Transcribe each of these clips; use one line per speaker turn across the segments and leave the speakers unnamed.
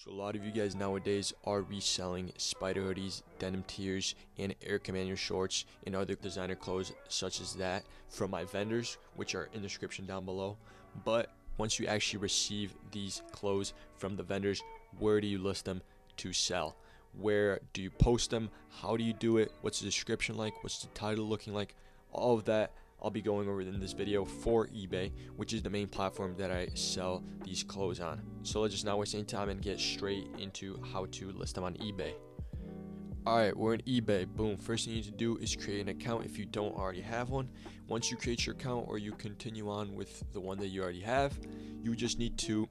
So a lot of you guys nowadays are reselling spyder hoodies, denim tees, and Air Commander shorts and other designer clothes such as that from my vendors, which are in the description down below. But once you actually receive these clothes from the vendors, where do you list them to sell? Where do you post them? How do you do it? What's the description like? What's the title looking like? All of that I'll be going over in this video for eBay, which is the main platform that I sell these clothes on. So let's just not waste any time and get straight into how to list them on eBay. Alright, we're in eBay. Boom. First thing you need to do is create an account if you don't already have one. Once you create your account, or you continue on with the one that you already have, you just need to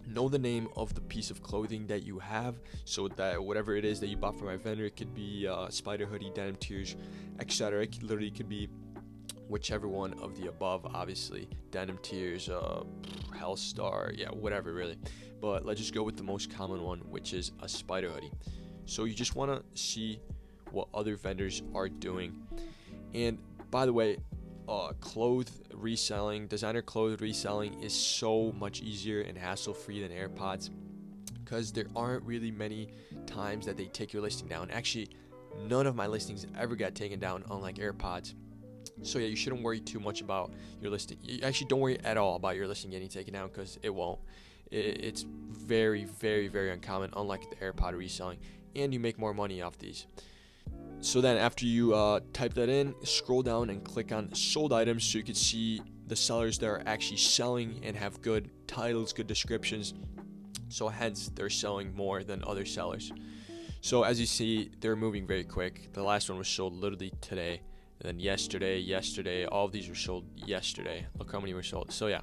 know the name of the piece of clothing that you have, so that whatever it is that you bought from my vendor, it could be spyder hoodie, denim tees, etc. It literally could be whichever one of the above, obviously. Denim tees, Hellstar, yeah, whatever really. But let's just go with the most common one, which is a spyder hoodie. So you just want to see what other vendors are doing. And by the way, designer clothes reselling is so much easier and hassle-free than AirPods, because there aren't really many times that they take your listing down. Actually, none of my listings ever got taken down, unlike AirPods. So yeah, you shouldn't worry too much about your listing. You actually don't worry at all about your listing getting taken down, because it won't. It's very, very, very uncommon, unlike the AirPod reselling, and you make more money off these. So then after you type that in, scroll down and click on sold items, so you can see the sellers that are actually selling and have good titles, good descriptions. So hence they're selling more than other sellers. So as you see, they're moving very quick. The last one was sold literally today. And then yesterday, all of these were sold yesterday. Look how many were sold. So yeah,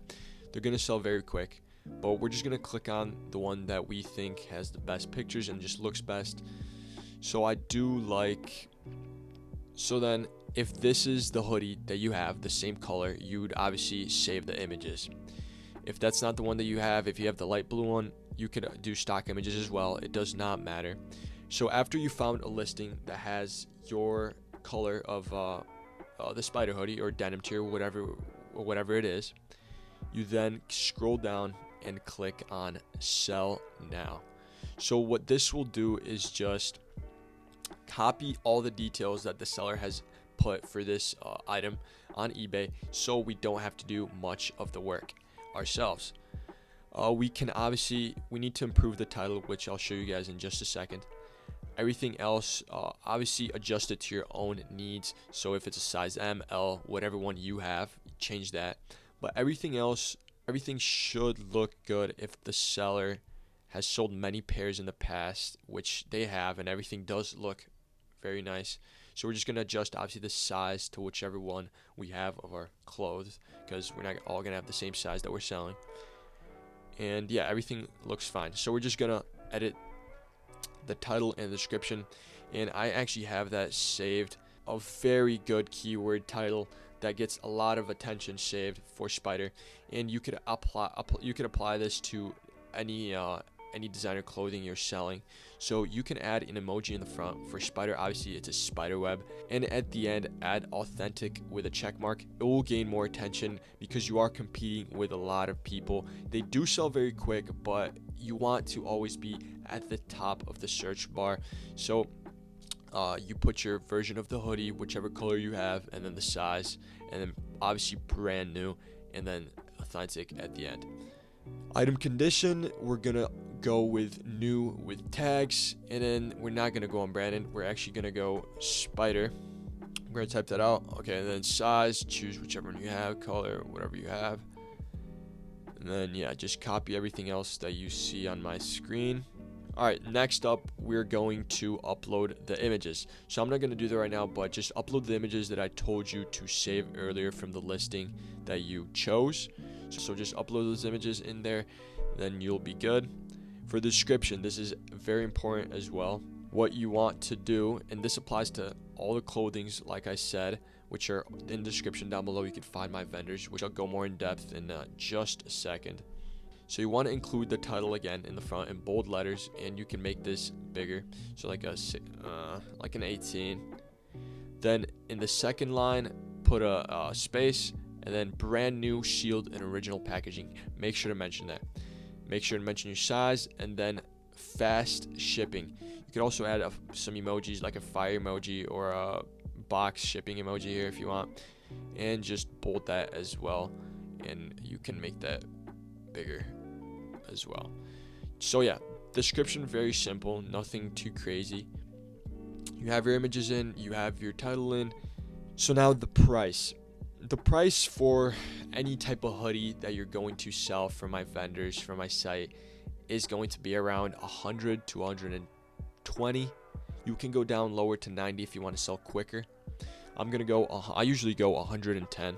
they're going to sell very quick. But we're just going to click on the one that we think has the best pictures and just looks best. So I do like... So then, if this is the hoodie that you have, the same color, you would obviously save the images. If that's not the one that you have, if you have the light blue one, you could do stock images as well. It does not matter. So after you found a listing that has your color of the spyder hoodie or denim tee or whatever it is, you then scroll down and click on sell now. So what this will do is just copy all the details that the seller has put for this item on eBay, so we don't have to do much of the work ourselves. We need to improve the title, which I'll show you guys in just a second. Everything else, obviously adjust it to your own needs. So if it's a size M, L, whatever one you have, change that. But everything else, everything should look good if the seller has sold many pairs in the past, which they have, and everything does look very nice. So we're just going to adjust, obviously, the size to whichever one we have of our clothes, because we're not all going to have the same size that we're selling. And yeah, everything looks fine. So we're just going to edit the title and the description, and I actually have that saved. A very good keyword title that gets a lot of attention saved for spyder, and you could apply this to any designer clothing you're selling. So you can add an emoji in the front. For spyder, obviously it's a spider web, and at the end add authentic with a check mark. It will gain more attention because you are competing with a lot of people. They do sell very quick, but you want to always be at the top of the search bar. So you put your version of the hoodie, whichever color you have, and then the size, and then obviously brand new, and then authentic at the end. Item condition, we're gonna go with new with tags, and then we're not gonna go on branded. We're actually gonna go spyder. I'm gonna type that out. Okay, and then size, choose whichever one you have, color, whatever you have. And then yeah, just copy everything else that you see on my screen. Alright, next up, we're going to upload the images. So I'm not going to do that right now, but just upload the images that I told you to save earlier from the listing that you chose. So just upload those images in there, then you'll be good. For the description, this is very important as well. What you want to do, and this applies to all the clothings, like I said, which are in the description down below. You can find my vendors, which I'll go more in depth in just a second. So you want to include the title again in the front in bold letters, and you can make this bigger, so like an 18. Then in the second line, put a space, and then brand new, sealed, and original packaging. Make sure to mention that. Make sure to mention your size, and then fast shipping. You could also add some emojis like a fire emoji or a box shipping emoji here if you want, and just bold that as well, and you can make that bigger as well. So yeah, description very simple, nothing too crazy. You have your images in, you have your title in. So now the price for any type of hoodie that you're going to sell from my vendors, from my site, is going to be around 100 to 120. You can go down lower to 90 if you want to sell quicker. I usually go 110.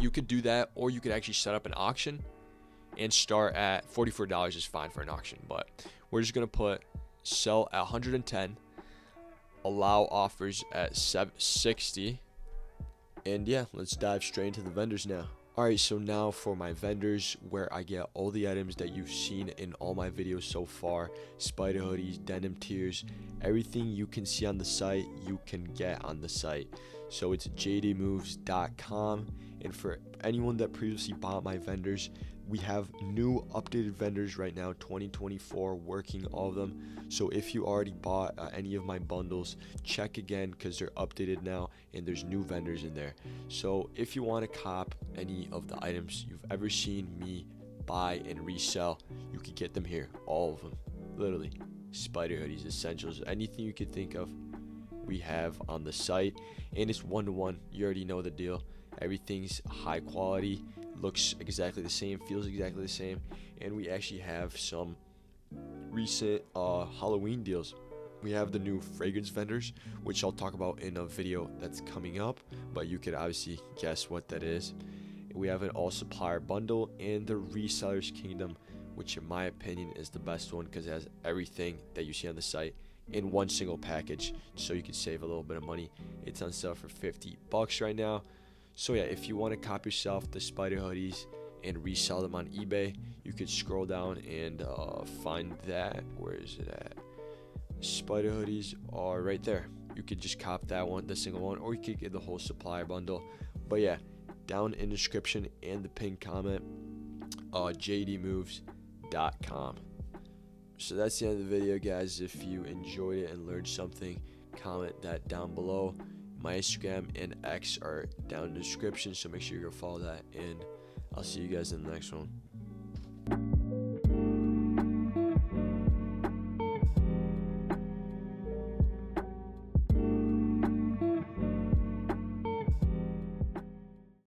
You could do that, or you could actually set up an auction and start at $44 is fine for an auction, but we're just going to sell at 110, allow offers at 60, and yeah, let's dive straight into the vendors now. Alright, so now for my vendors, where I get all the items that you've seen in all my videos so far: spyder hoodies, denim tiers, everything you can see on the site, you can get on the site. So it's jdmoves.com, and for anyone that previously bought my vendors, we have new updated vendors right now, 2024, working all of them. So if you already bought any of my bundles, check again, because they're updated now and there's new vendors in there. So if you want to cop any of the items you've ever seen me buy and resell, you can get them here, all of them, literally. Spyder hoodies, essentials, anything you could think of, we have on the site, and it's 1-to-1. You already know the deal. Everything's high quality, looks exactly the same, feels exactly the same, and we actually have some recent Halloween deals. We have the new fragrance vendors, which I'll talk about in a video that's coming up, but you could obviously guess what that is. We have an all supplier bundle and the resellers kingdom, which in my opinion is the best one because it has everything that you see on the site in one single package, so you can save a little bit of money. It's on sale for $50 right now. So yeah, if you want to cop yourself the spyder hoodies and resell them on eBay, you could scroll down and find that. Where is it at? Spyder hoodies are right there. You could just cop that one, the single one, or you could get the whole supplier bundle. But yeah, down in the description and the pinned comment, jdmoves.com. So that's the end of the video, guys. If you enjoyed it and learned something, comment that down below. My Instagram and X are down in the description, so make sure you go follow that, and I'll see you guys in the next one.